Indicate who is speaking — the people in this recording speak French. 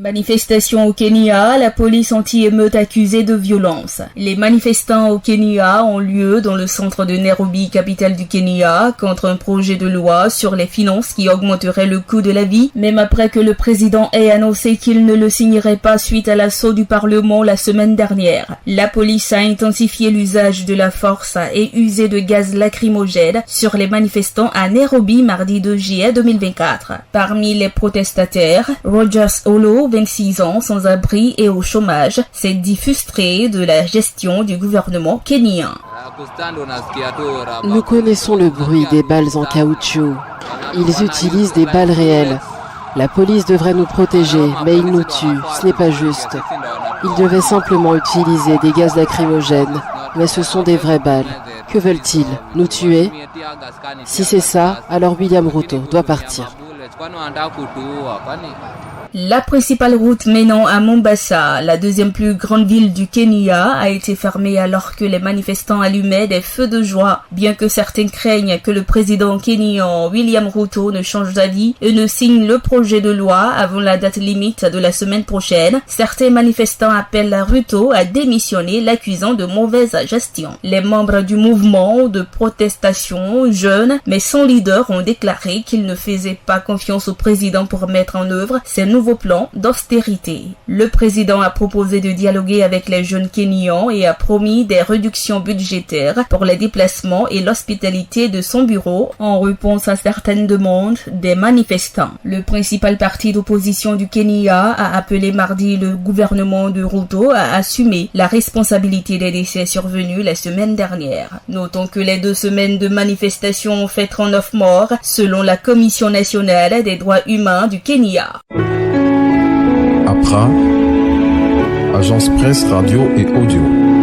Speaker 1: Manifestation au Kenya, la police anti-émeute accusée de violence. Les manifestants au Kenya ont lieu dans le centre de Nairobi, capitale du Kenya, contre un projet de loi sur les finances qui augmenterait le coût de la vie, même après que le président ait annoncé qu'il ne le signerait pas suite à l'assaut du Parlement la semaine dernière. La police a intensifié l'usage de la force et usé de gaz lacrymogène sur les manifestants à Nairobi mardi 2 juillet 2024. Parmi les protestataires, Rogers Olo, 26 ans, sans abri et au chômage, s'est dit frustré de la gestion du gouvernement kenyan.
Speaker 2: Nous connaissons le bruit des balles en caoutchouc. Ils utilisent des balles réelles. La police devrait nous protéger, mais ils nous tuent. Ce n'est pas juste. Ils devaient simplement utiliser des gaz lacrymogènes, mais ce sont des vraies balles. Que veulent-ils? Nous tuer? Si c'est ça, alors William Ruto doit partir.
Speaker 1: La principale route menant à Mombasa, la deuxième plus grande ville du Kenya, a été fermée alors que les manifestants allumaient des feux de joie. Bien que certains craignent que le président kenyan William Ruto ne change d'avis et ne signe le projet de loi avant la date limite de la semaine prochaine, certains manifestants appellent Ruto à démissionner, l'accusant de mauvaise gestion. Les membres du mouvement de protestation, jeunes mais sans leader, ont déclaré qu'ils ne faisaient pas confiance au président pour mettre en œuvre ces nouveau plan d'austérité. Le président a proposé de dialoguer avec les jeunes Kenyans et a promis des réductions budgétaires pour les déplacements et l'hospitalité de son bureau en réponse à certaines demandes des manifestants. Le principal parti d'opposition du Kenya a appelé mardi le gouvernement de Ruto à assumer la responsabilité des décès survenus la semaine dernière. Notons que les 2 semaines de manifestation ont fait 39 morts selon la Commission nationale des droits humains du Kenya.
Speaker 3: Accra, agence presse radio et audio.